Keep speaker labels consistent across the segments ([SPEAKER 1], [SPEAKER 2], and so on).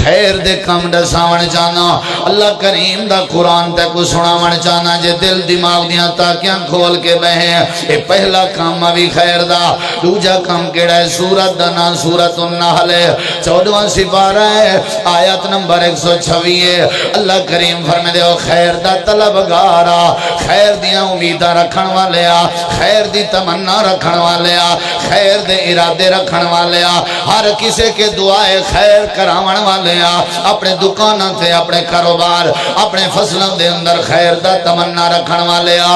[SPEAKER 1] خیر دے کم دساون چاہنا اللہ کریم دا قرآن تے کو سناون چاہنا جے دل دماغ دیاں تاکیاں کھول کے بہیں اے پہلا کام بھی خیر دا دوجا کام کیڑا ہے سورت دا نام سورت النحل 14واں سپارہ ہے آیت نمبر 126 ہے اللہ کریم فرمائے دے خیر دا طلبگارا خیر دیاں امیدہ رکھن والیا خیر دی تمنا رکھن والیا خیر دے ارادے رکھن والیا ہر کسے کے دعائے خیر کراون والیا اپنے دکانوں سے اپنے کاروبار اپنے فصلوں دے اندر خیر دا تمنا رکھن والیا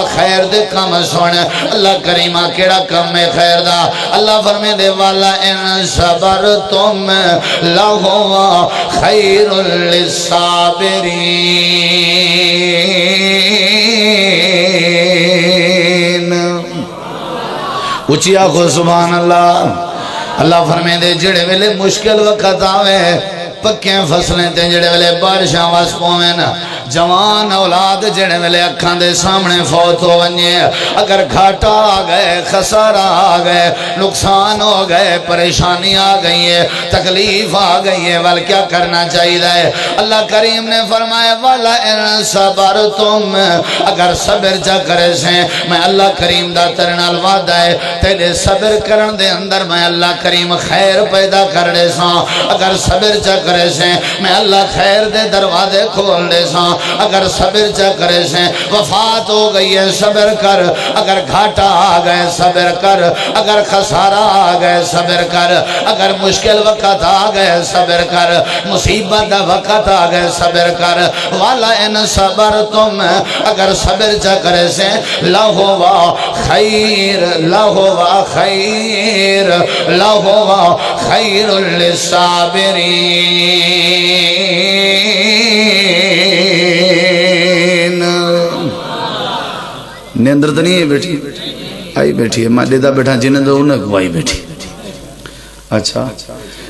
[SPEAKER 1] خیر دے کم سن اللہ کریمہ کیڑا کم ہے خیر دا اللہ فرمے دے والا ان صبرتم لہو خیر للصابرین اچھی آخو سبحان اللہ اللہ فرمے دے جڑے ویلے مشکل وقت آوے پکیں فصلیں تے جڑے ویلے بارشاں واس پویں جوان اولاد جڑے ویلے اکھاں دے سامنے فوت ہو ونجے اگر گھاٹا آ گئے خسارہ آ گئے نقصان ہو گئے پریشانی آ گئی ہے تکلیف آ گئی ہے ول کیا کرنا چاہیے اللہ کریم نے فرمایا والا ان صبرتم اگر صبر جا کرے سے میں اللہ کریم دا تیرے نال وعدہ ہے تیرے صبر کرن دے اندر میں اللہ کریم خیر پیدا کر دے ساں اگر صبر جا کرے سے میں اللہ خیر دے دروازے کھول دے ساں اگر صبر جا کرے سے وفات ہو گئی ہے صبر کر اگر گھاٹا آ گئے صبر کر اگر خسارہ آ گئے صبر کر اگر مشکل وقت آ گئے صبر کر مصیبت دا وقت آ گئے صبر کر والا ان صبر تم اگر صبر جا کرے سے لہوا خیر لہوا خیر لہوا خیر للصابرین نیندر تو نہیں ہے بیٹھی آئی بیٹھی ہے میں دیدہ بیٹھا جنہیں دو انہیں گوائی بیٹھی اچھا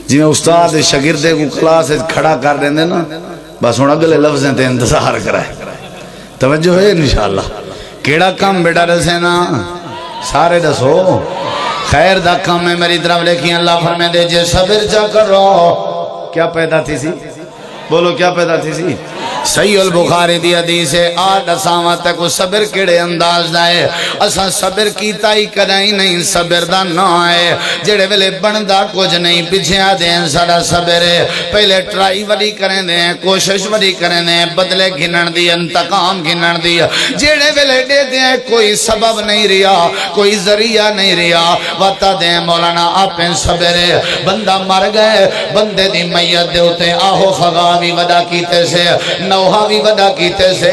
[SPEAKER 1] جی میں استاد شاگردے کو کلاس کھڑا کر دیں دے نا بس ہونا گلے لفظیں تے انتظار کرائے توجہ ہے انشاءاللہ کیڑا کام بیٹا رسے نا سارے دسو خیر دا کام میں میری طرف لیکن اللہ فرمائے دے جے صبر جا کر رہو کیا پیدا تھی سی بولو کیا پیدا تھی سی صحیح البخاری دی حدیث ہے آدھ اساوہ تک صبر کڑے انداز دائے اساں صبر کیتا ہی کرائی نہیں صبر دا نہ آئے جڑے ویلے بندہ کچھ نہیں پیچھے آ دیں سارا صبر ہے پہلے ٹرائی ولی کریں دیں کوشش ولی کریں دیں بدلے گھنن دی انتقام گھنن دی جڑے ویلے دے دیں کوئی سبب نہیں ریا کوئی ذریعہ نہیں ریا وطا دیں مولانا آپیں صبر ہے بندہ مر گئے بندے دی میت دے ہوتے آہو فغاوی ودا کیتے سے نوحہ بھی ودا کیتے سے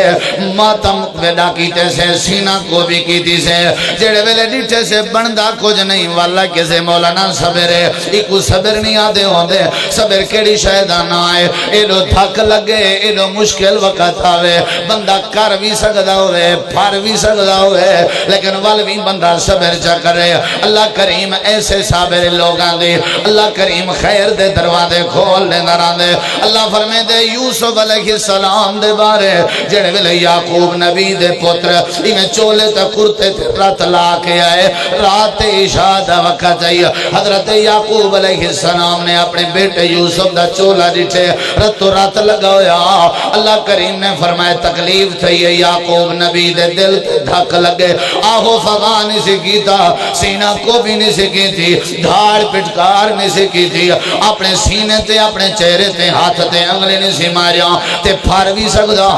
[SPEAKER 1] ماتم ودا کیتے سے سینہ کو بھی کیتی سے جڑے ویلے ڈیٹے سے بندہ کچھ نہیں واللہ کسے مولانا صبر ہے ایکو صبر نہیں آدھے ہوندے صبر کیڑی شہدانہ آئے ایڈو دھک لگے ایڈو مشکل وقت آوے بندہ کر بھی سکتا ہوئے پھر بھی سکتا ہوئے لیکن والوی بندہ صبر چا کرے اللہ کریم ایسے صابر لوگاں دے اللہ کریم خیر دے دروازے کھول دے نران دے اللہ فرمے دے یوسف علیہ السلام دے بارے جڑے ویلے یعقوب نبی دے پتر انہیں چولے تا کرتے رات لا کے آئے رات عشاء دا وقت آئی حضرت یعقوب علیہ السلام نے اپنے بیٹے یوسف دا چولا ڈٹھے راتو رات لگایا اللہ کریم نے فرمائے تکلیف تھی یعقوب نبی دے دل تے دھک لگے آہو فغا نہیں سکی تھا سینہ کو بھی نہیں سکی تھی دھاڑ پٹکار نہیں سکی تھی اپنے سینے تے اپنے چہرے تے ہاتھ تے انگلے نہیں سی ماریا تے پھر بھی سکتا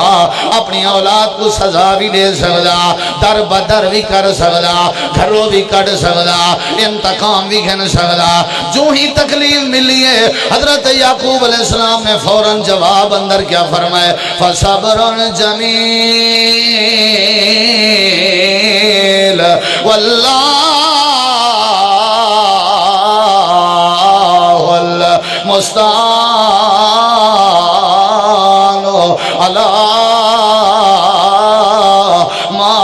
[SPEAKER 1] اپنی اولاد کو سزا بھی دے سکتا در بدر بھی کر سکتا گھروں بھی کٹ سکتا انتقام بھی گھن سکتا جو ہی تکلیف ملی ہے حضرت یعقوب علیہ السلام نے فوراً جواب اندر کیا فرمائے فصبر جمیل واللہ المستعان علی ما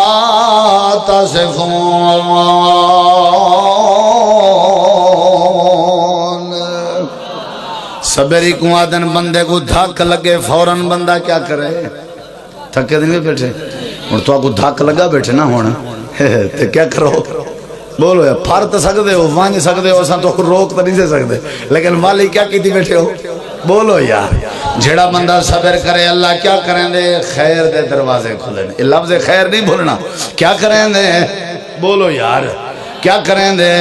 [SPEAKER 1] تصفون صبری کو آدن بندے کو دھاک لگے فوراً بندہ کیا کرے تھکے دن میں بیٹھے اور تو آپ کو دھاک لگا بیٹھے نہ ہونا تو کیا کرو بولو یا پھار تو سکتے ہو وانج سکتے ہو اساں تو روک تو نہیں سے سکتے لیکن والی کیا کی تھی بیٹھے ہو بولو یار جڑا بندہ صبر کرے اللہ کیا کریں دے خیر دے دروازے کھلیں یہ لفظ خیر نہیں بھولنا کیا کریں دے بولو یار کیا کریں دے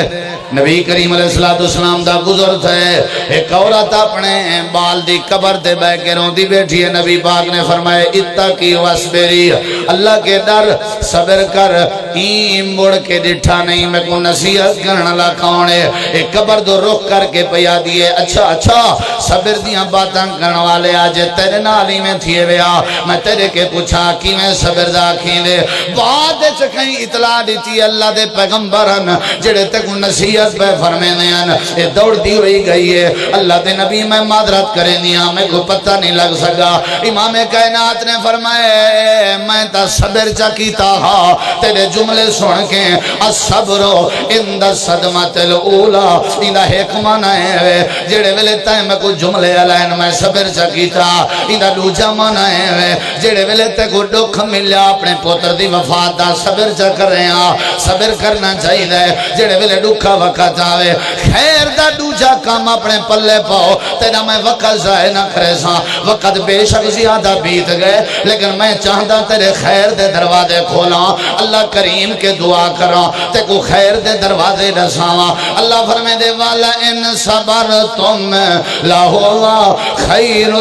[SPEAKER 1] نبی کریم علیہ السلام دا گزر تھے ایک عورت اپنے بال دی قبر تے بے کے روندی بیٹھی ہے نبی پاک نے فرمائے اتقی واسبری اللہ کے ڈر صبر کر این مڑ کے ڈٹھا نہیں میں کو نصیحت کرنا لکھاؤنے ایک قبر دو رخ کر کے پیا دیئے اچھا صبر دیاں باتاں کرنا والے آجے تیرے نالی میں تھیے ویا میں تیرے کے پوچھا کی میں صبر دا کھیلے بعد چکیں اطلاع دیتی اللہ دے پیغمبرن جڑے تک نصیحت پہ فرمینے ہیں یہ دوڑ دی ہوئی گئی ہے اللہ دے نبی میں معذرت کرے دیا میں کو پتہ نہیں لگ سکا امام کائنات نے فرمائے میں تا صبر چکیتا ہاں تیرے جملے سن کے الصبرو اند صدمت الاولا اندہ حکمہ نائے ہوئے جڑے ویلے تائیں میں کو جملے علائن میں صبر چکیتا اندہ دوجہ منائے ہوئے جڑے ویلے تے کو دکھ ملیا اپنے پوتر دی وفات دا صبر چکر رہے ہیں صبر کرنا چاہیے جڑے ویلے دکھا وقت آوے خیر دا دوجہ کام اپنے پلے پاؤ تیرا میں وقت ضائع نہ کرے ساں وقت بے شک زیادہ بیت گئے لیکن میں چاہتا تیرے خیر دے دروازے کھولاں اللہ کریم کے دعا کراں تے کو خیر دے دروازے رساواں اللہ فرمے دے والا ان صبرتم لہو خیر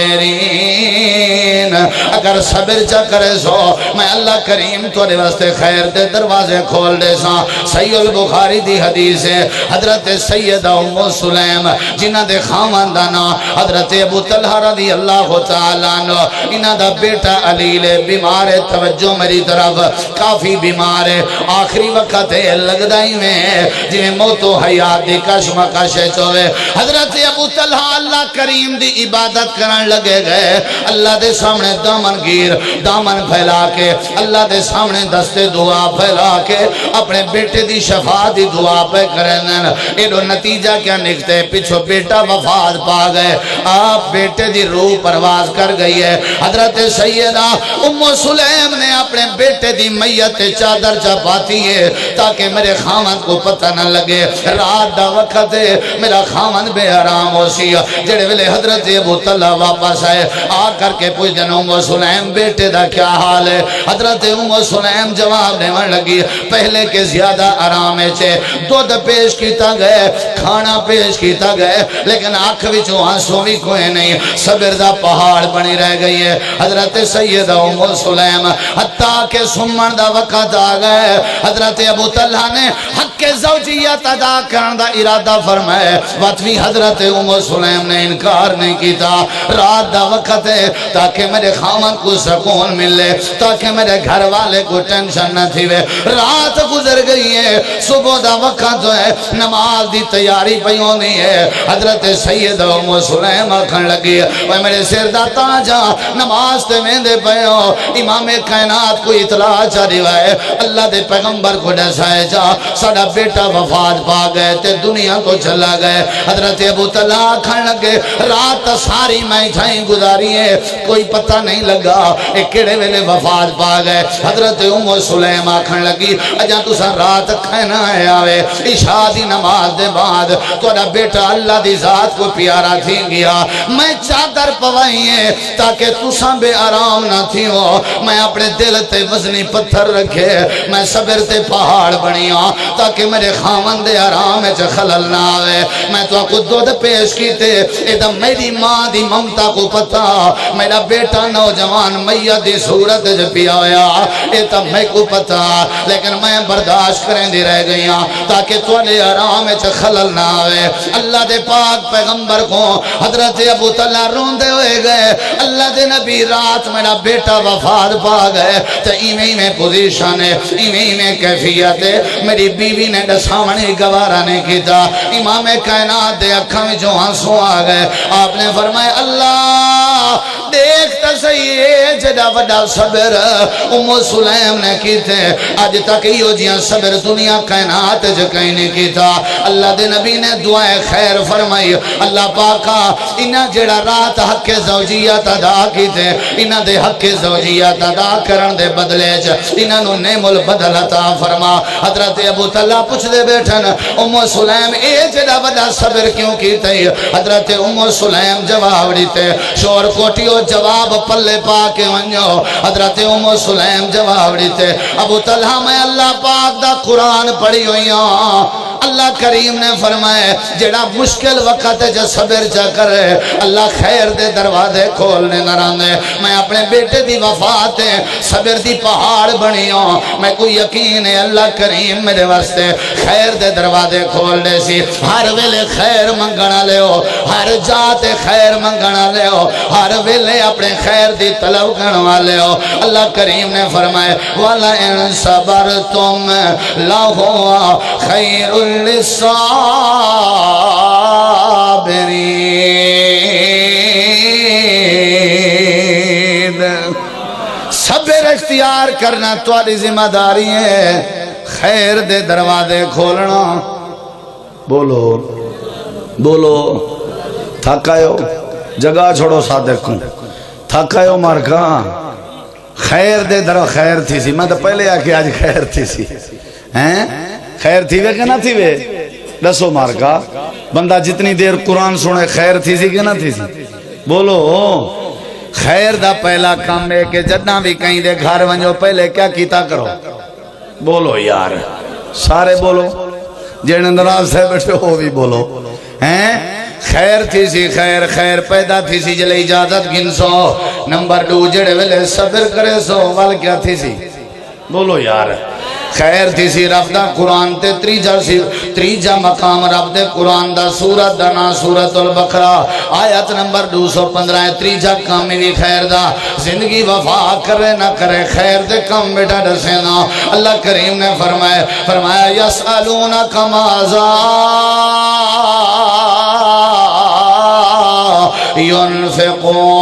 [SPEAKER 1] للصابرین اگر صبر چا کرے سو میں اللہ کریم تو واسطے خیر دے دروازے کھول دے ساں صحیح البخاری دی حدیث ہے حضرت سیدہ ام سلیم جنہ دے خاندانا حضرت ابو طلحہ رضی اللہ تعالیٰ عنہ انہ دا بیٹا علیل بیمار ہے توجہ میری طرف کافی بیمار ہے آخری وقت ہے لگدائی میں جنہیں موت و حیات دی کشمکش چوئے حضرت ابو طلحہ اللہ کریم دی عبادت کرن لگے گئے اللہ دے سامنے دامن گیر دامن پھیلا کے اللہ دے سامنے دستے دعا پھیلا کے اپنے بیٹے دی شفا دی دعا پہ کرنن ایڈو نتیجہ کیا نکتے پیچھو بیٹا وفات پا گئے آپ بیٹے دی روح پرواز کر گئی ہے حضرت سیدہ ام سلیم نے اپنے بیٹے دی میت چادر چپاتی ہے تاکہ میرے خامن کو پتہ نہ لگے رات دا وقت ہے میرا خامن بے حرام ہو سی جڑے ویلے حضرت ابو طلحہ واپس آئے آ کر کے پوچھ جن ام سلیم بیٹے دا کیا حال ہے حضرت ام سلیم جواب دینے لگی پہلے کے زیادہ آرام چھے دودھ پیش کیتا گئے کھانا پیش کیتا گئے لیکن آنکھ وچوں آنسوں بھی کوئی نہیں صبر دا پہاڑ بنی رہ گئی ہے حضرت سیدہ ام سلیم حتیٰ کہ سمن دا وقت آ گئے حضرت ابو طلحہ نے حق زوجیت ادا کرن دا ارادہ فرمائے وطوی حضرت ام سلیم نے انکار نہیں کیتا رات دا وقت ہے تاکہ میرے خامن کو سکون ملے تاکہ میرے گھر والے کو ٹینشن نہ تھی رات گزر گئی ہے صبح دا وقت جو ہے نماز دی تیاری پیوں نہیں ہے حضرت سیدہ ام سلیم آکھن لگی وہ میرے سر دا تاجا نماز تے میں دے پیوں امام کائنات کو اطلاع چاہی ہے اللہ دے پیغمبر کو ڈسائے جا ساڑا بیٹا وفات پا گئے تے دنیا کو چلا گئے حضرت ابو طلحہ آکھن لگے رات ساری میں جھائیں گزاری ہے کوئی پتہ نہیں لگا ایک کڑے ویلے وفات پا گئے حضرت ام سلیم آکھن لگی اجا تو سا رات کھینا ہے آوے عشاء دی نماز دے بعد توڑا بیٹا اللہ دی ذات کو پیارا تھی گیا میں چادر پوائی ہے تاکہ تو سا بے آرام نہ تھی ہو میں اپنے دل تے وزنی پتھر رکھے میں صبر تے پہاڑ بنیا تاکہ میرے خامن دے آرام ہے خلل نہ آوے میں تو کو دودھ پیش کیتے ایدم میری ماں دی ممتا کو پتا میرا بیٹا نوجوان میت دی صورت جو پیا ہویا ایدم میں کو پتا لیکن میں برداشت کریں دی رہ گئیاں تاکہ توڑے آرام ہے خلل نہ آوے اللہ دے پاک پیغمبر کو حضرت ابو طلحہ روندے ہوئے گئے اللہ دے نبی رات میرا بیٹا وفات پا گئے تو ایمیں میں پوزیشن ہے ایمیں میں کیفیت ہے میری بیوی نے ڈسامنی گوارا نہیں کیتا امام کائنات دے اکھاں میں جو آنسوں آ گئے آپ نے فرمائے اللہ دیکھتا دسئیے جڑا وڈا صبر ام سلیم نے کیتے اج تک ایو جیاں صبر دنیا کائنات وچ کہیں نہیں کیتا اللہ دے نبی نے دعائے خیر فرمائی اللہ پاکا انہاں جڑا رات حق زوجیت ادا کیتے انہاں دے حق زوجیت ادا کرن دے بدلے وچ انہاں نو نعم البدل عطا فرما حضرت ابو طلحہ پوچھ دے بیٹھن ام سلیم اے جڑا وڈا صبر کیوں کیتے حضرت ام سلیم جواب دیتے شور کوٹیو جواب پلے پا کے ونجو حضرت ام سلیم جواب دیتے ابو طلحہ میں اللہ پاک دا قرآن پڑھی ہوئی ہوں اللہ کریم نے فرمائے جڑا مشکل وقت جا صبر جا کرے اللہ خیر دے دروازے کھولنے نہ راندے میں اپنے بیٹے دی وفات صبر دی پہاڑ بنی ہوں میں کوئی یقین ہے اللہ کریم میرے واسطے خیر دے دروازے کھول دے سی ہر ویلے خیر منگنا لے ہو ہر جات خیر منگنا لے ہو ہر ویلے اپنے خیر دی طلب کرنا لے ہو اللہ کریم نے فرمائے وَلَئِن صَبَرْتُمْ لَهُوَ خَيْرٌ لِلصَّابِرِينَ صبر اختیار کرنا تمہاری ذمہ داری ہے خیر دے دروازے کھولنا بولو بولو تھکایو جگہ چھوڑو صادق کو تھکایو مارکا خیر دے درو خیر تھی سی میں تو پہلے آکے آج خیر تھی سی خیر تھی وے کہ نہ تھی وے دسو مارکا بندہ جتنی دیر قرآن سنے خیر تھی سی کہ نہ تھی سی بولو خیر دا پہلا کام ہے کہ جدنا بھی کہیں دے گھر ونجو پہلے کیا کیتا کرو بولو یار سارے بولو جنہیں نراز سے بیٹھے ہو بھی بولو خیر تھی سی خیر خیر پیدا تھی سی جلے اجازت گن سو نمبر 2 جڑے ویلے صبر کرے سو وال کیا تھی سی بولو یار خیر تھی سی رب دا قرآن تے تریجا مقام رب دے قرآن دا سورت دا نا سورت البقرہ آیت نمبر 215 تریجا کامی بھی خیر دا زندگی وفا کرے نہ کرے خیر دے کم بیٹا ڈسینا اللہ کریم نے فرمایا یسألونک ماذا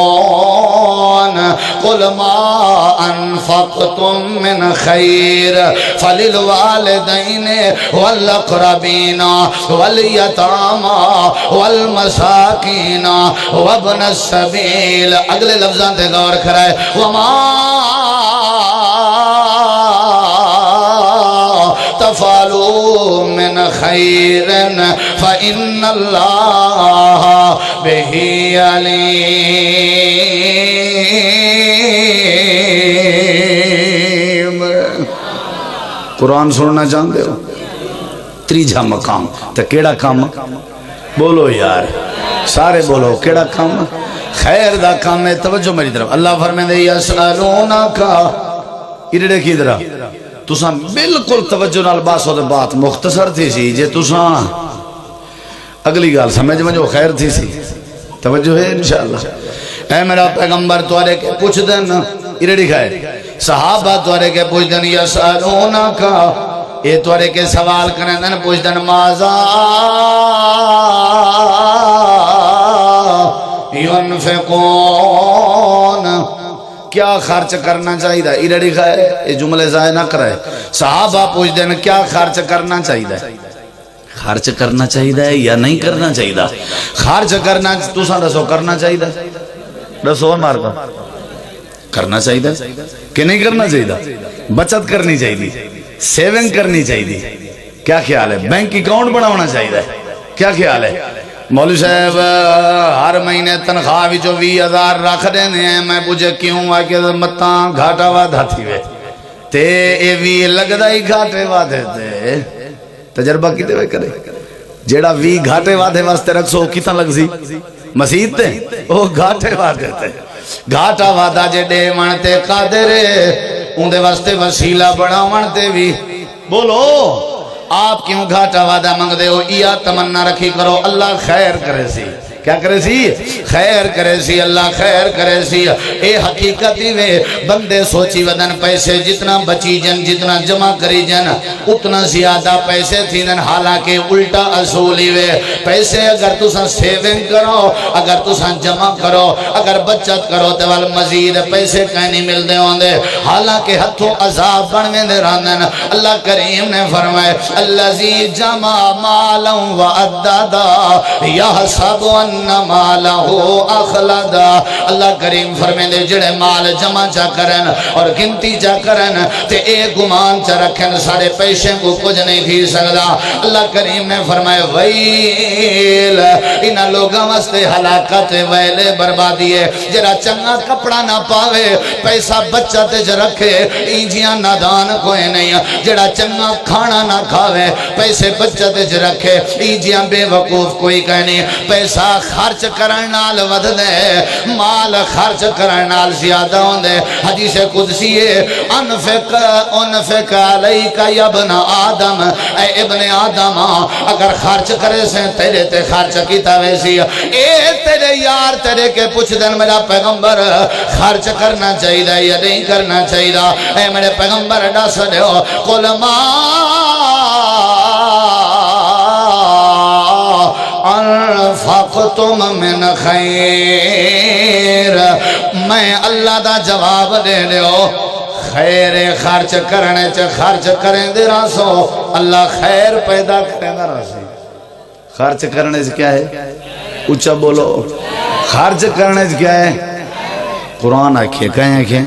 [SPEAKER 1] ينفقون قل ما أنفقتم من خير فللوالدين والأقربين واليتامى والمساكين وابن السبيل اگلے لفظان تے غور کرائے تفعلوا من خير فإن الله به عليم قرآن سننا چاہتے ہو تریجا مقام تو کیڑا کام بولو یار سارے بولو کیڑا کام خیر دا کام ہے توجہ میری طرف اللہ فرمائے دے یسألونکا ادھے کی طرح تساں بالکل توجہ نال باسو دے بات مختصر تھی سی جے تساں اگلی گال سمجھ جو خیر تھی سی توجہ ہے انشاءاللہ اے میرا پیغمبر توارے کے پوچھ دن ادھے کھائے صحابہ توارے کے پوچھ دن یسألونکا اے توارے کے سوال کرنے دن پوچھ دن ماذا ينفقون کیا خرچ کرنا چاہیے ادھر لکھا ہے یہ جملے ضائع نہ کرے صحابہ پوچھ دیں کیا خرچ کرنا چاہیے خرچ کرنا چاہیے یا نہیں کرنا چاہیے خرچ کرنا تساں دسو کرنا چاہیے دسو مار کا کرنا چاہیے کہ نہیں کرنا چاہیے بچت کرنی چاہیے سیونگ کرنی چاہیے کیا خیال ہے بینک اکاؤنٹ بنانا چاہیے کیا خیال ہے مولوی صاحب ہر مہینے تنخواہ بھی جو 20,000 رکھ دینے ہیں میں پوچھے کیوں آکے متاں گھاٹا وادھا تھی وے تے اے وی لگدا ہی گھاٹے وادھے تے تجربہ کی دے وے کرے جیڑا وی گھاٹے وادھے واسطے رکھ سو کتنا لگ سی مسیح تے او گھاٹے وادھے تے گھاٹا وادھا جے دے منتے قادرے ان دے واسطے وسیلہ بڑا منتے بھی بولو آپ کیوں گھاٹا وعدہ منگ دے ہو یا تمنا رکھی کرو اللہ خیر کرے سی کیا کرے سی خیر کرے سی اللہ خیر کرے سی اے حقیقت ہی وے بندے سوچی ودن پیسے جتنا بچی جن جتنا جمع کری جن اتنا زیادہ پیسے تھی دن حالانکہ الٹا اصولی وے پیسے اگر تساں سیونگ کرو اگر تساں جمع کرو اگر بچت کرو تو وال مزید پیسے کہیں مل دے ہوں دے حالانکہ ہتھوں عذاب بنویں دے راندن اللہ کریم نے فرمائے اللذی جمع مالا و عددا یحسب ان مالہو اخلدا اللہ کریم فرمائے دے جڑے مال جمع چا کرن اور گنتی چا کرن تے ایک گمان چا رکھن سارے پیشے کو کچھ نہیں تھی سکتا اللہ کریم نے فرمائے ویل انہا لوگاں واسطے ہلاکت ویلے بربادیے جرا چنگا کپڑا نہ پاوے پیسہ بچہ تے جو رکھے اینجیاں نادان کوئی نہیں جڑا چنگا کھانا نہ کھاوے پیسے بچہ تے جو رکھے اینجیاں بے وقوف کوئی کہیں نہیں پیسہ خرچ کرنال ود دے مال خرچ کرنال زیادہ ہوں دے حدیث قدسی ہے انفق علیکہ یا ابن آدم اے ابن آدم اگر خرچ کرے سے تیرے تے خرچ کیتا ویسی اے تیرے یار تیرے کے پوچھ دن میرا پیغمبر خرچ کرنا چاہیے یا نہیں کرنا چاہیے اے میرے پیغمبر ڈاس دے ہو قل ما انفقتم من خیر میں اللہ دا جواب دے دے ہو خیر خرچ کرنے چا خرچ کریں دے راسو اللہ خیر پیدا کریں دے راسو خرچ کرنے سے کیا ہے اچھا بولو خرچ کرنے سے کیا ہے قرآن آکھے کہیں آکھے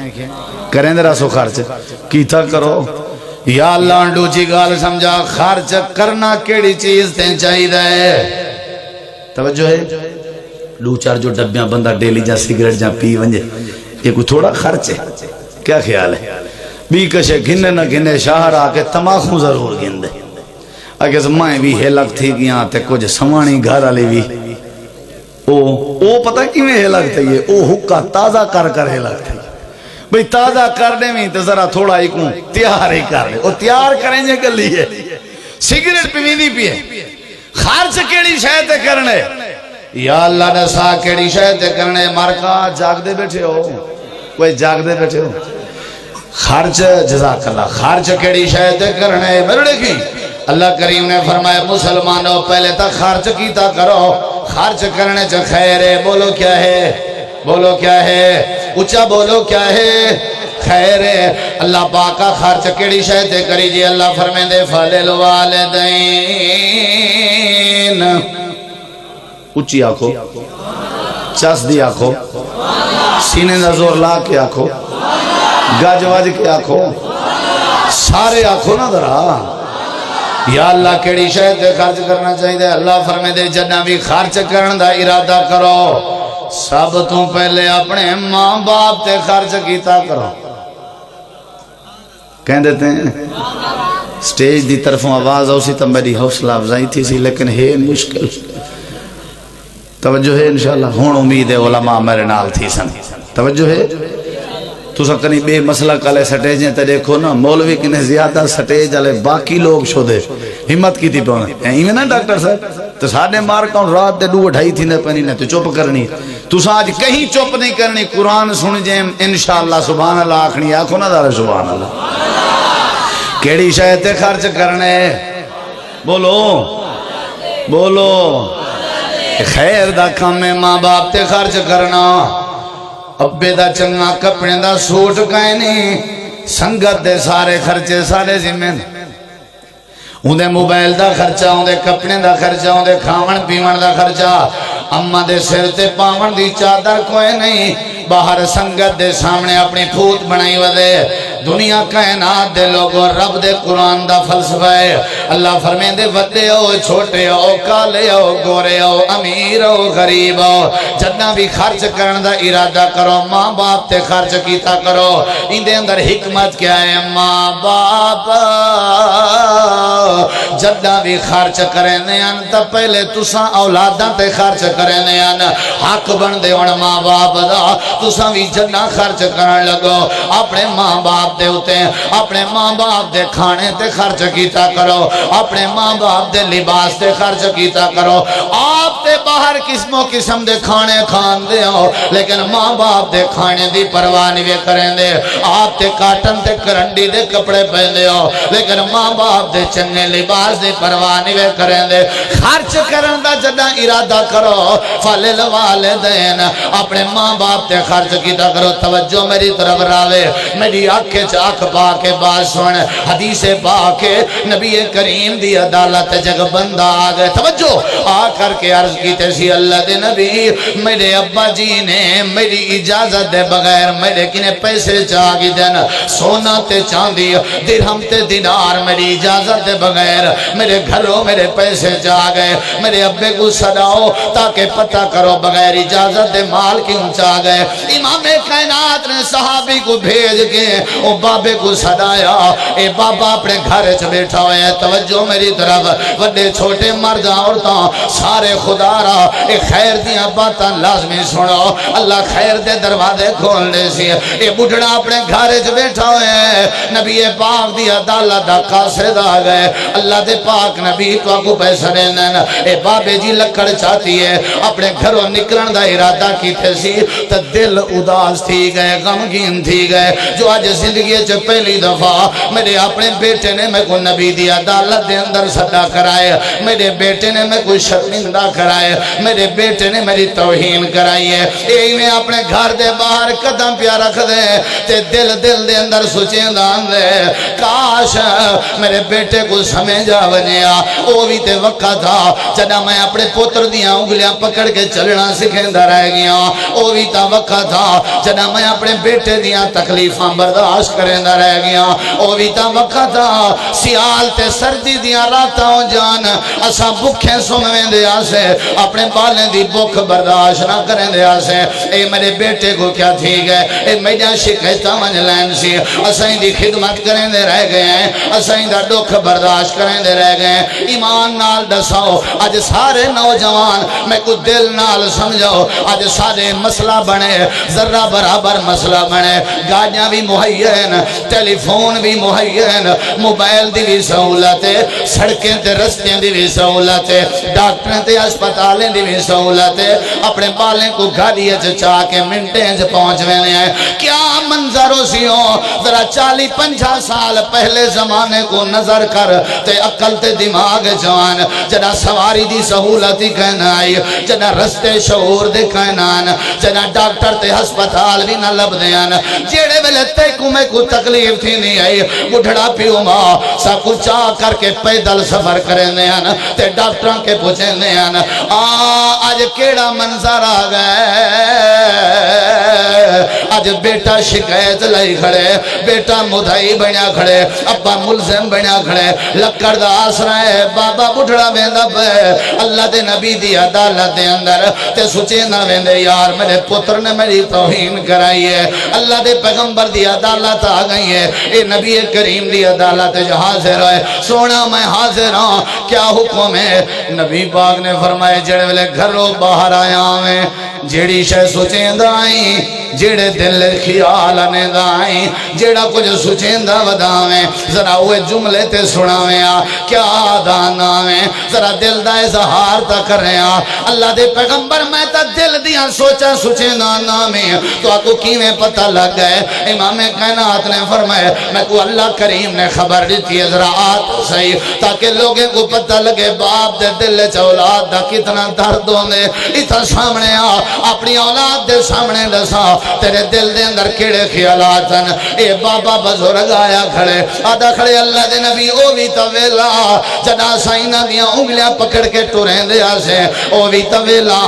[SPEAKER 1] کریں دے راسو خرچ کیتا کرو یا اللہ انڈو جی گال سمجھا خرچ کرنا کیڑی چیز تین چاہی دے توجہ ہے دو چار جو ڈبیاں بندہ ڈیلی جا سگریٹ جا پی ونجے یہ کوئی تھوڑا خرچ ہے کیا خیال ہے بھی کشے گھنے نہ گھنے شاہر آکے تماخوں ضرور گھن دے آگے زمائیں بھی ہیلک تھی گیاں تے کچھ سمانی گھر آلے بھی او پتہ کیویں ہیلک تھی یہ او حکا تازہ کر کر ہیلک تھی بھئی تازہ کرنے میں تو ذرا تھوڑا ایک تیار ہی کر لے وہ تیار کریں جے کر لیے سگریٹ پی نہیں پیے خرچ کیڑی شاید کرنے یا اللہ نسا کیڑی شاید کرنے مارکا جاگ دے بیٹھے ہو کوئی جاگ دے بیٹھے ہو خرچ جزاک اللہ خرچ کیڑی شاید کرنے میرے دیکھیں اللہ کریم نے فرمایا مسلمانوں پہلے تک خرچ کیتا کرو خرچ کرنے چا خیر ہے بولو کیا ہے بولو کیا ہے اچھا بولو کیا ہے خیر ہے اللہ پاکا خرچ کیڑی شاید کری جی اللہ فرمائے دے فَلِلْ وَالِدَيْنِ اچھی آنکھو چس دی آنکھو سینے دا زور لا کے آنکھو گاج واج کے آنکھو سارے آنکھو نا درہا یا اللہ کیڑی شاید خرچ کرنا چاہیے اللہ فرمائے دے جنہ بھی خرچ کرن دا ارادہ کرو سب تو پہلے اپنے ماں باپ تے خرچ کیتا کرو کہہ دیتے ہیں سٹیج دی طرفوں آواز اسی تو میری حوصلہ افزائی تھی سی لیکن ہے مشکل توجہ ہے انشاءاللہ ہون امید ہے علماء میرے نال تھی سن توجہ ہے تو سکنی بے مسئلہ کالے سٹیجیں تے دیکھو نا مولوی کنے زیادہ سٹیج آلے باقی لوگ شو دے ہمت کی تھی پہنے ایمیں نا ڈاکٹر صاحب تو ساڑھے مار کون رات دے دو اٹھائی تھی نے پہنی نے تو چوپ کرنی تو ساج کہیں چوپ نہیں کرنی قرآن سن جائیں انشاءاللہ سبحان اللہ آکھنی آکھو نا دارے سبحان اللہ کیڑی شاید خرچ کرنے بولو بولو خیر دا کام میں ماں باپ تے خرچ کرنا ابے دا چنگا کپڑے دا سوٹ کہنی سنگت دے سارے خرچے سارے ذمہ اندے موبائل دا خرچہ اندے کپڑے دا خرچہ اندے کھاون پیون دا خرچہ اما دے سر تے پاون دی چادر کوئی نہیں باہر سنگت دے سامنے اپنی پھوت بنائی ودے دنیا کائنات دے لوگوں رب دے قرآن دا فلسفہ ہے اللہ فرمائے دے ودے ہو چھوٹے ہو کالے ہو گورے ہو امیر ہو غریب ہو جتنا بھی خرچ کرن دا ارادہ کرو ماں باپ تے خرچ کیتا کرو ان دے اندر حکمت کیا ہے ماں باپ جتنا بھی خرچ کرنے ان تا پہلے تساں اولاداں تے خرچ کرنے ان حق بن دے ان ماں باپ دا تساں بھی جتنا خرچ کرن لگو اپنے ماں باپ دے ہوتے ہیں اپنے ماں باپ دے کھانے تے خرچ کیتا کرو اپنے ماں باپ دے لباس تے خرچ کیتا کرو آپ تے باہر قسموں قسم دے کھانے کھان دے ہو لیکن ماں باپ دے کھانے دی پرواہ نہیں کریں دے آپ تے کاٹن تے کرنڈی دے کپڑے پہنے ہو لیکن ماں باپ دے چنگے لباس دی پرواہ نہیں کریں دے خرچ کرن دا جدہ ارادہ کرو فلل والدین اپنے ماں باپ تے خرچ کیتا کرو توجہ میری طرف راوے میری آنکھیں چاک پا کے بات سن حدیث پا کے نبی کریم دی عدالت جگ بندہ آگئے توجہ آ کر کے عرض کیتے سی اللہ دے نبی میرے ابا جی نے میری اجازت دے بغیر میرے کنے پیسے چاگی دین سونا تے چاندی درہم تے دینار میری اجازت دے بغیر میرے گھروں میرے پیسے چاگئے میرے ابے کو صداؤ تاکہ پتہ کرو بغیر اجازت دے مال کیوں چاگئے امام کائنات نے صحابی کو بھیج کے او بابے کو صدایا اے بابا اپنے گھر چ بیٹھا ہوئے ہیں توجہ میری طرف وڈے چھوٹے مرد عورتاں سارے خدا را اے خیر دیاں باتاں لازمی سنو اللہ خیر دے دروازے کھولنے سی اے بڑھڑا اپنے گھر چ بیٹھا ہوئے ہیں نبی پاک دی عدالت دا قاصد آ گئے اللہ دے پاک نبی تو کو پیسہ دین اے بابے جی لکڑ چاہتی ہے اپنے گھروں نکلن دا ارادہ کیتے سی تے دل اداس تھی گئے غمگین تھی گئے جو آج زندگی چ پہلی دفعہ میرے اپنے بیٹے نے میں کو نبی دی عدالت دے اندر صدا کرائے میرے بیٹے نے میں کوئی شرمندہ کرائے میرے بیٹے نے میری توہین کرائی ہے اے میں اپنے گھر دے باہر قدم پیا رکھ دے تے دل دے اندر سوچیں دان دے کاش میرے بیٹے کو سمجھا بنیا او بھی تے وقت تھا جدہ میں اپنے پتر دیاں انگلیاں پکڑ کے چلنا سکھیندہ رہ گیا او بھی تا وقت تھا جدہ میں اپنے بیٹے دیاں تکلیفاں برداشت کرندہ رہ گیا او بھی تا وقت تھا سیال تے سردی دیاں راتاں جان اسا بکھیں سمویں دے آسے اپنے بالیں دی بکھ برداشت نہ کریں دے آسے اے میرے بیٹے کو کیا تھی گئے اے میڈا شکایتہ من لین سی اسا ہی دی خدمت کریں دے رہ گئے ہیں اسا ہی دا دکھ برداشت کریں دے رہ گئے ہیں ایمان نال دساؤ آج سارے نوجوان میں کو دل نال سمجھاؤ آج سارے مسئلہ بنے ذرہ برابر مسئلہ بنے گاڑیاں بھی مہین ٹیلی فون بھی مہین موبائل دی بھی سہولت ہے سڑکیں تے رستیں دی بھی سہولت ہے ڈاکٹریں تے اسپتالیں دی بھی سہولت ہے اپنے بالیں کو گاڑی چاہ کے منٹیں سے پہنچ رہے ہیں کیا منظر اسی ہو ذرا 40-50 سال پہلے زمانے کو نظر کر تے عقل تے دماغ جوان جنا سواری دی سہولتی کہنا آئی جنا رستے شعور دے کہنا جنا ڈاکٹر تے ہسپتال بھی نہ لب دیان جیڑے ویلے تے کو میں کو تکلیف تھی نہیں آئی بڑھڑا پیو ماں سا کچھ چاہ کر کے پیدل سفر کریں دیان تے ڈاکٹران کے پوچھیں دیان آج کیڑا منظر آگئے آج بیٹا شکایت لائی کھڑے بیٹا مدھائی بنیا کھڑے ابا ملزم بنیا کھڑے لکڑ دا آسرہ ہے بابا بڑھڑا بیندہ پہ اللہ دے نبی دی عدالت دے اندر تے سوچے نہ بیندے یار میرے پتر نے میری توہین کرائی ہے اللہ دے پیغمبر دی عدالت آ گئی ہے اے نبی کریم دی عدالت جو حاضر ہے سونا میں حاضر ہوں کیا حکم ہے نبی پاک نے فرمائے جڑے والے گھروں باہر آیا میں جیڑی شے سوچیں دائیں جیڑے دل خیال آنے دائیں جیڑا کچھ سوچیں دا وداویں ذرا ہوئے جملے تے سناویں کیا داناویں ذرا دل دا اظہار تا کر رہے ہیں اللہ دے پیغمبر میں تا دل دیاں سوچا سوچیں داناویں تو آپ کو کیویں پتہ لگ گئے امام کائنات نے فرمائے میں کو اللہ کریم نے خبر دیتی ہے ذرا آت صحیح تاکہ لوگیں کو پتہ لگے باپ دے دل چولاد دا کتنا درد ہونے اتنا سامنے اپنی اولاد دے سامنے دسا تیرے دل دے اندر کیڑے خیالات ہیں اے بابا بزرگ آیا کھڑے آدھا کھڑے اللہ دے نبی او بھی طویلہ جنا سائنہ دیا انگلیاں پکڑ کے ٹوریں دے آسے او بھی طویلہ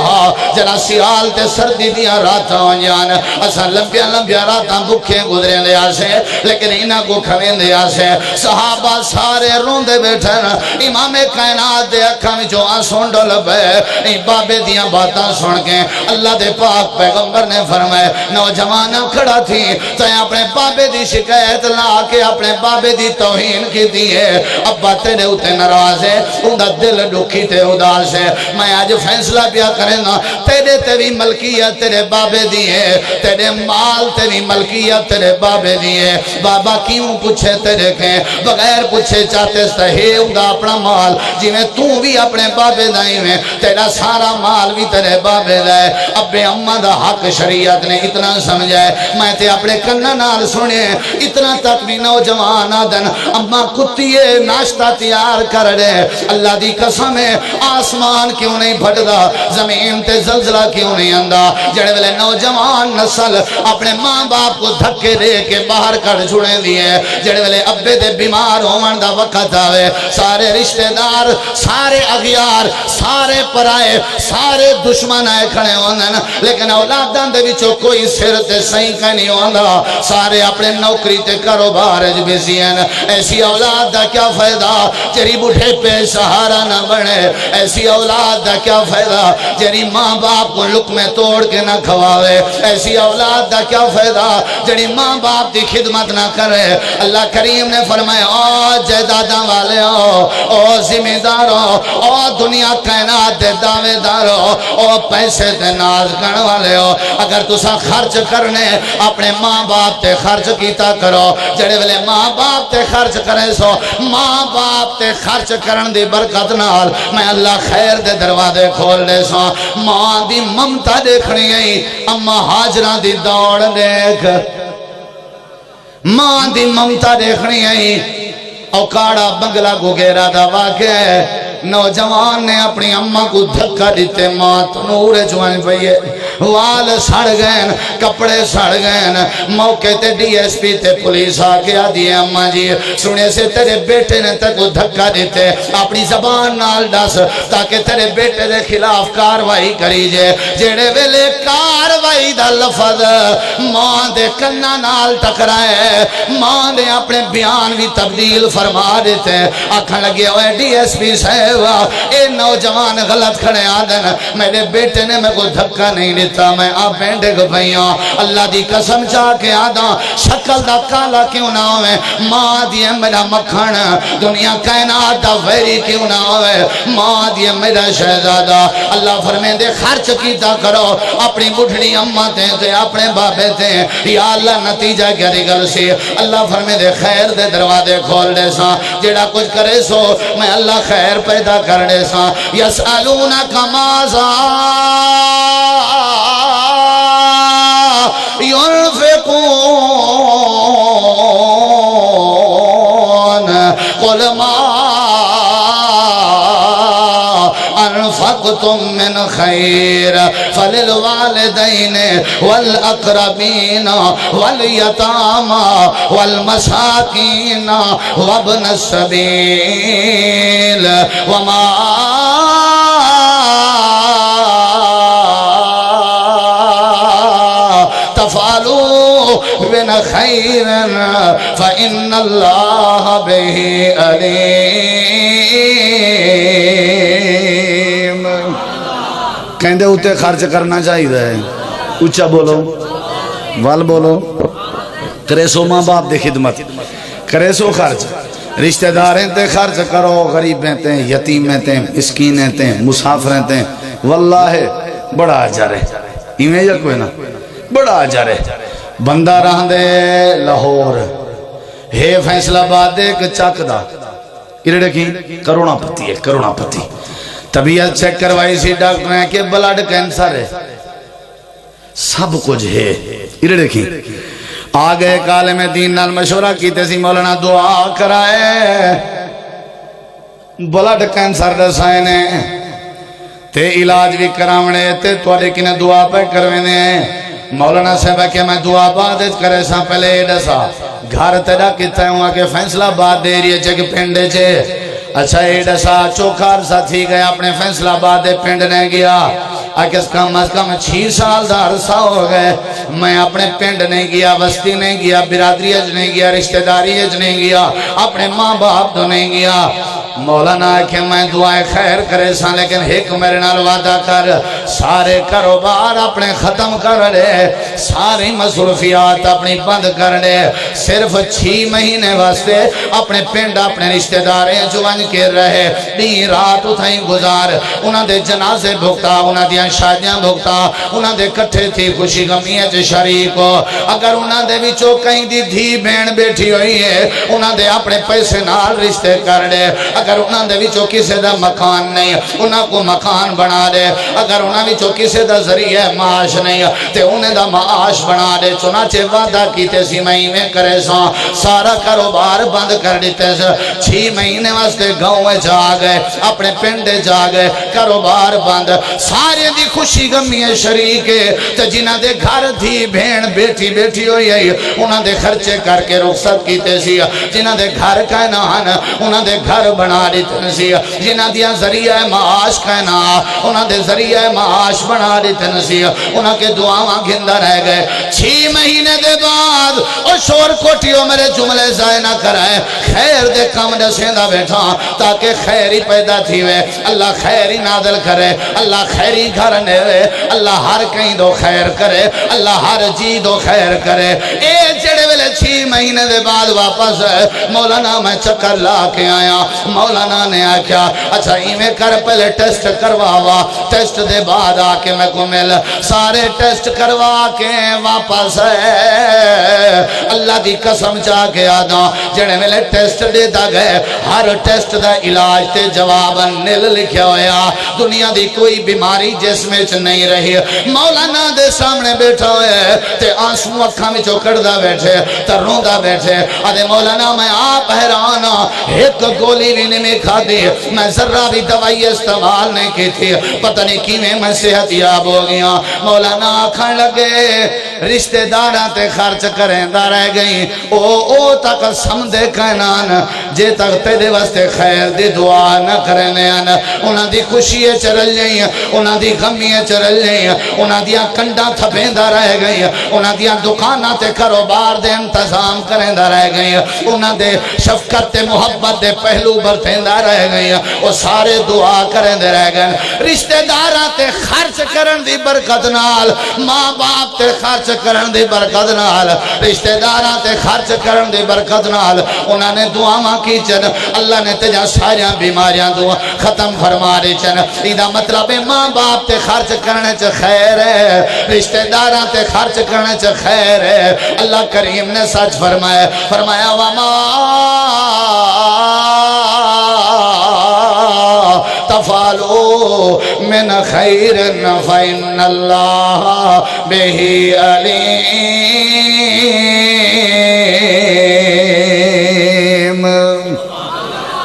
[SPEAKER 1] جنا سیال تے سردی دیا راتاں جان اسا لمبیا لمبیا راتاں بکھیں گزریں دے آسے لیکن انہاں کو کھویں دے آسے صحابہ سارے رون دے بیٹھن امام کائنات دے اکھاں میں جو آنسون ڈول پے بابے دیاں باتاں سن کے اللہ دے پاک پیغمبر نے فرمایا نوجوان کھڑا تھی تو اپنے بابے دی شکایت لا کے اپنے بابے دی توہین کی دی ہے ابا تیرے ہوتے ناراض ہے اندھا دل دکھی تے اداس ہے میں آج فیصلہ پیا کریں گا تیرے تیری ملکیت تیرے بابے دی ہے تیرے مال تیری ملکیت تیرے بابے دی ہے بابا کیوں پوچھے تیرے کے بغیر پوچھے چاہتے سہے اندھا اپنا مال جی میں تو بھی اپنے بابے دائی میں تیرا سارا مال بھی تیرے بابے دائے ابے اممہ دا حق شریعت نے اتنا سمجھائے میں تے اپنے کنہ نال سنے اتنا تک بھی نوجوان آدن اممہ کتیے ناشتہ تیار کر رہے اللہ دی قسم ہے آسمان کیوں نہیں پھٹ دا زمین تے زلزلہ کیوں نہیں اندہ جڑے ویلے نوجوان نسل اپنے ماں باپ کو دھکے دے کے باہر کر چھوڑے دیئے جڑے ویلے ابے دے بیمار ہومن دا وقت آوے سارے رشتہ دار سارے اغیار سارے پرائے سارے دشمن آئے کھڑے ہوندن لیکن اولادان دے وچوں کوئی سر تے صحیح کا نہیں ہوندا سارے اپنے نوکری تے کاروبار وچ بزی ہیں ایسی اولاد دا کیا فائدہ جری بوڑھے پہ سہارا نہ بنے ایسی اولاد دا کیا فائدہ جری ماں باپ کو لقمے توڑ کے نہ کھواوے ایسی اولاد دا کیا فائدہ جری ماں باپ دی خدمت نہ کرے اللہ کریم نے فرمایا او جائیداداں والے او ذمہ دارو او دنیا کائنات دے دعوے دارو او پیسے تے ناز کرنے والے ہو اگر تسا خرچ کرنے اپنے ماں باپ تے خرچ کیتا کرو جڑے والے ماں باپ تے خرچ کرے سو ماں باپ تے خرچ کرن دی برکت نال میں اللہ خیر دے دروازے کھول دے سو ماں دی ممتا دیکھنی ہے اما حاجرہ دی دوڑ دیکھ ماں دی ممتا دیکھنی ہے اوکاڑا بنگلہ گوگیرہ دا واقع ہے نوجوان نے اپنی اممہ کو دھکا دیتے ماں تنور جوان پہیے وال سڑ گئے کپڑے سڑ گئے موقع تے ڈی ایس پی تے پولیس آگیا دیئے اممہ جی سنے سے تیرے بیٹے نے تے کو دھکا دیتے اپنی زبان نال ڈس تاکہ تیرے بیٹے دے خلاف کاروائی کری جے جیڑے ویلے کاروائی دا لفظ ماں دے کنہ نال ٹکرائے ماں نے اپنے بیان بھی تبدیل فرما دیتے آکھا لگے ہوئے ڈی ایس پی صاحب اے نوجوان غلط کھڑے آدن میرے بیٹے نے میں کو دھکا نہیں دیتا میں آپ بینڈے کو بھئیاں اللہ دی قسم چاہ کے آدھا شکل دا کالا کیوں نہ ہوئے ماں دیئے میرا مکھن دنیا کائنات دا ویری کیوں نہ ہوئے ماں دیئے میرا شہزادہ اللہ فرمین دے خرچ کیتا کرو اپنی بڑھڑی اممہ تے اپنے بابے تے یا اللہ نتیجہ کیا نکل سی اللہ فرمین دے خیر دے دروازے کھول دے سا جیڑا کچھ کرے سو میں اللہ خیر پیدا کرنے سا یسألونک ماذا ينفقون قل ما أنفقتم من خير فللوالدين والأقربين واليتامى والمساكين وابن السبيل وما تفعلوا من خير فإن الله به عليم کہندے ہوتے خرچ کرنا چاہیے ہے اچھا بولو وال بولو کرے سو ماں باپ دے خدمت کرے سو خرچ رشتہ داریں تے خرچ کرو غریبیں تے یتیمیں تے مسکینیں تے مسافریں تے واللہ بڑا اجر ہے ایویں یا کوئی نہ بڑا اجر ہے بندہ رہن دے لاہور ہے فیصلہ آباد ایک چک دا ارڑے کی کروڑا پتی ہے کروڑا پتی طبیعت چیک کروائی سی ڈاکٹر نے کہ بلڈ کینسر ہے سب کچھ ہے ارڑے کی آگئے کالے میں دین نال مشورہ کیتے سی مولانا دعا کرائے بلڈ کینسر دسائنے تے علاج بھی کراونے تے توڑے کنے دعا پہ کروینے مولانا صاحب کہ میں دعا بادت کرے سا پہلے دسا گھر تیرا کتا ہوں کہ فیصلہ باد دے رہی ہے جگ پینڈے چھے اچھا ایڈا سا چوکار سا تھی گیا اپنے فیصلہ باد دے پینڈ نے گیا آکس کم از کم 6 سال دا عرصہ ہو گئے میں اپنے پنڈ نہیں گیا، بستی نہیں گیا، برادری اج نہیں گیا، رشتہ داری اج نہیں گیا، اپنے ماں باپ تو نہیں گیا۔ مولانا کہ میں دعائیں خیر کرے سا لیکن ایک میرے نال وعدہ کر، سارے کاروبار اپنے ختم کر دے، ساری مصروفیات اپنی بند کر دے، صرف 6 مہینے واسطے اپنے پنڈ اپنے رشتہ داریں جوان کے رہے، دین رات اتھائیں گزار، انہاں دے جنازے بھگتا، انہاں دیاں شادیاں بھگتا، انہاں دے کٹھے تھی خوشی غمیہ چ شریک ہو۔ اگر انہاں دے وچوں کہیں دی دھی بہن بیٹھی ہوئی ہے انہاں دے اپنے پیسے نال رشتے کر دے، اگر انہاں دے وچوں کسے دا مکان نہیں انہاں کو مکان بنا دے، اگر انہاں وچوں کسے دا ذریعہ معاش نہیں تے انہیں دا معاش بنا دے۔ چنانچہ وعدہ کیتے سی مہینے کرے سا سارا کاروبار بند کر دیتے سے 6 مہینے واسطے گاؤں جا گئے، اپنے پنڈے جا گئے، کاروبار بند، سارے دی خوشی غمی شریک تے جنہاں دے گھر تھی بہن بیٹھی ہوئی ہے انہاں دے خرچے کر کے رخصت کیتے سی، جنہاں دے گھر کہنان انہاں دے گھر بنا دیتے سی، جنہاں دیا ذریعہ معاش کہنا انہاں دے ذریعہ معاش بنا دیتے سی، انہاں کے دعاواں گھندہ رہ گئے۔ 6 مہینے دے بعد او شور کوٹیوں میرے جملے ضائع نہ کرائے، خیر دے کام دسیندہ بیٹھا تاکہ خیری پیدا تھی وے، اللہ خیری نادل کرے، اللہ خیری گھر نوے، اللہ ہر کہیں دو خیر کرے، اللہ ہر جی دو خیر کرے۔ اے جڑے ویلے 6 مہینے دے بعد واپس مولانا میں چکر لا کے آیا، مولانا نے آکھیا اچھا ایمیں کر پہلے ٹیسٹ کرواوا، ٹیسٹ دے بعد آکے میں کو مل، سارے ٹیسٹ کروا کے واپس اللہ دی قسم چاہ کے آدھا جڑے ویلے ٹیسٹ دے دا گئے ہر ٹیسٹ دا علاج تے جواب نل لکھیا ہویا، دنیا دی کوئی بیماری جسم وچ نہیں رہی۔ مولانا دے سامنے بیٹھا ہوئے تے آنسو اکھاں وچوں کڑدا بیٹھے تے روندا بیٹھے، آدھے مولانا میں آپ حیران ایک گولی بھی نہیں کھا دی، میں ذرہ بھی دوائی استعمال نہیں کی تھی، پتہ نہیں کیویں میں صحت یاب ہو گیا۔ مولانا آکھن لگے رشتہ داراں تے خرچ کریں دا رہ گئی، او تک سمدے کہنان جے تک تیرے واسطے خیر دی دعا نہ کرنے آنا، انہاں دی خوشیے چرل جائیں، انہاں دی غمیے چرل جائیں، انہاں دیاں کنڈاں تھپیں دا رہ گئی، انہاں دیاں دکانہ تے کاروبار دے انتظام کریں دا رہ گئی، انہاں دے شفقت تے محبت دے پہلو برتیں دا رہ گئی، وہ سارے دعا کریں دے رہ گئے۔ رشتہ داراں تے خرچ کرن دی برکت نال، ماں باپ تے خرچ کرن دی برکت نال، رشتہ داراں تے خرچ کرن دی برکت نال انہاں نے دعاواں کی چن، اللہ نے تجھا ساریاں بیماریاں دعا ختم فرما دی چن۔ ایدہ مطلب ماں باپ تے خرچ کرنے چ خیر ہے، رشتہ داراں تے خرچ کرنے چ خیر ہے۔ اللہ کریم نے سچ فرمایا وما تفعلوا من خیر فإن اللہ بہ علیم۔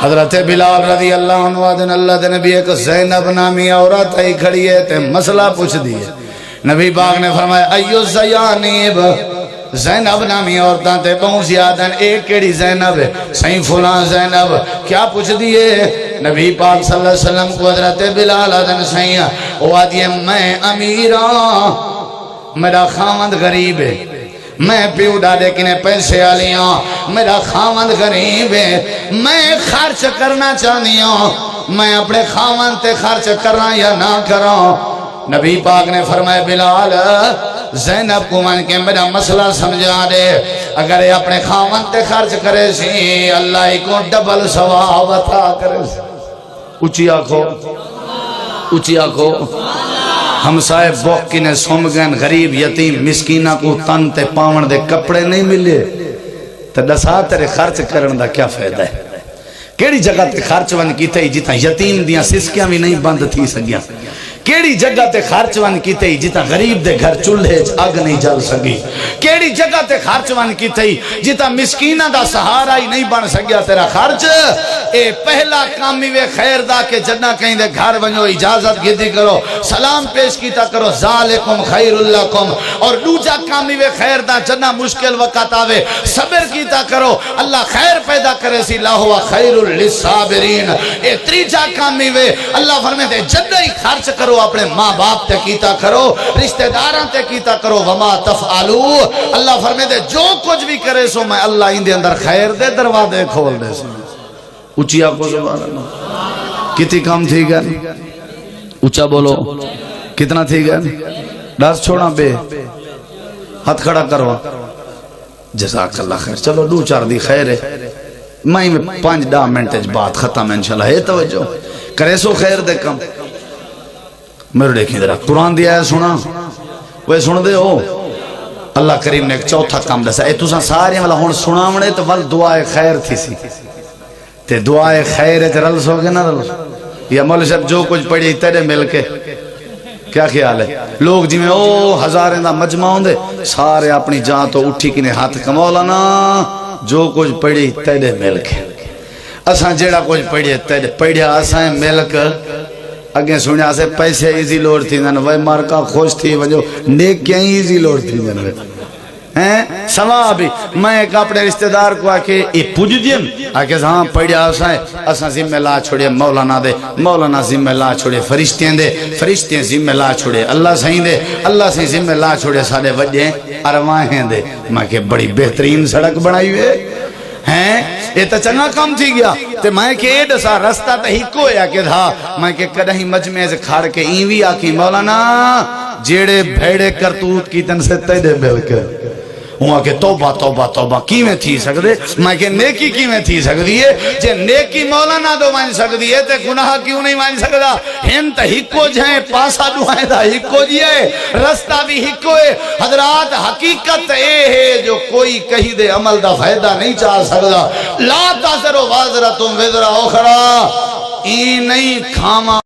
[SPEAKER 1] حضرت بلال رضی اللہ عنہ آدن اللہ دے نبی ایک زینب نامی عورت آئی کھڑی ہے تے مسئلہ پوچھ دیئے، نبی پاک نے فرمایا ایو زیانیب، زینب نامی عورتاں تے بہت زیادہ ایک کیڑی زینب ہے، سہیں فلان زینب، کیا پوچھ دیئے؟ نبی پاک صلی اللہ علیہ وسلم کو حضرت بلال آدن سہیں وہ آدھیے میں امیران، میرا خامد غریب ہے، میں پیو ڈاڈے کنے پیسے آلیاں، میرا خامد غریب ہے، میں خرچ کرنا چاہنی ہوں، میں اپنے خامد تے خرچ کرنا یا نہ کروں۔ نبی پاک نے فرمایا بلال زینب کو مان کے میرا مسئلہ سمجھا دے، اگر یہ اپنے خامد تے خرچ کرے سی اللہ کو ڈبل ثواب عطا کرے سی۔ اچھی آنکھو اچھی آنکھو، ہمسائے بوک کی نے سوم گئن غریب یتیم مسکینہ کو تن تے پاون دے کپڑے نہیں ملے تو دسا تیرے خرچ کرن دا کیا فائدہ ہے؟ کیڑی جگہ تے خرچ ون کی تھی جتا یتیم دیاں سسکیاں بھی نہیں بند تھی سگیاں، کیڑی جگہ تے خرچ ون کی تھی جتا غریب دے گھر چولہے اگ نہیں جل سگی، کیڑی جگہ تے خرچ ون کی تھی جتا مسکینہ دا سہارا ہی نہیں بن سگیا تیرا خرچ۔ اے پہلا کامی وے خیر دا کہ جنہ کہیں دے گھر بنو اجازت گدی کرو سلام پیش کیتا کرو ذالکم خیر لکم، اور دوجا کامی وے خیر دا جنہ مشکل وقت آوے صبر کیتا کرو اللہ خیر پیدا کرے سی لاہو خیر للصابرین۔ اے تریجا کامی وے اللہ فرمائے دے جنہ ہی خرچ کرو کرو اپنے ماں باپ تے کیتا کرو رشتہ داراں تے کیتا کرو وما تفعلو اللہ فرمے دے جو کچھ بھی کرے سو میں اللہ ان دے اندر خیر دے دروازے کھول دے سو اچھی آپ کو سبحان اللہ کتنی کام تھی گا اچھا بولو کتنا تھی گا ڈاس چھوڑا بے ہاتھ کھڑا کرو جزاک اللہ خیر چلو دو چار دی خیر ہے میں 5-10 منٹ بات ختم ہے انشاءاللہ ہے توجہ کرے سو خیر دے کم میرے دیکھیں ذرا قرآن دیا ہے سنا وہ سن دے ہو اللہ کریم نے ایک چوتھا کام دسا اے تساں سارے والا ہن سناونے تے ول دعائے خیر تھی سی تے دعائے خیر تے رل سو گے نہ رل یا مولوی صاحب جو کچھ پڑھی تیرے مل کے کیا خیال ہے لوگ جی میں او ہزاریں دا مجمع ہوندے سارے اپنی جان تو اٹھی کنے ہاتھ کمولانا جو کچھ پڑھی تیرے مل کے اساں جیڑا کچھ پڑھی تیرے پڑھیا اساں مل کے اگے سنیا سے پیسے ایزی لوڑ تھی جن وہ مارکا خوش تھی وجو نیکیاں ایزی لوڑ تھی جن ہیں ثوابی میں ایک اپنے رشتہ دار کو آکے اے پوج دیم آکے ہاں پڑھیا اساں ذمہ لا چھوڑے مولانا دے مولانا ذمہ لا چھوڑے فرشتیں دے فرشتیں ذمہ لا چھوڑے اللہ سہیں دے اللہ سہیں ذمہ لا چھوڑے سارے وجہ ارواہیں دے میں کہ بڑی بہترین سڑک بنائی ہوئے ہیں یہ تو چنگا کام تھی گیا تے میں کہ اے دسا رستہ تا ہی کوئی آکے تھا میں کہ کدہیں مجمع سے کھاڑ کے اینوی آکی مولانا جیڑے بھیڑے کرتوت کی تن سے تیدے مل کر وہاں کہ توبہ توبہ توبہ کی میں تھی سکتے میں کہ نیکی کی میں تھی سکتی ہے جے نیکی مولانا دو مان سکتی ہے تے گناہ کیوں نہیں مان سکتا ہم تا ہکو جائیں پاسا دعائیں دا ہکو جائے رستہ بھی ہکو ہے حضرات حقیقت اے ہے جو کوئی کہیں دے عمل دا فائدہ نہیں چاہ سکتا لا تاثر و وازرتم وزر اخرى این نہیں کھاما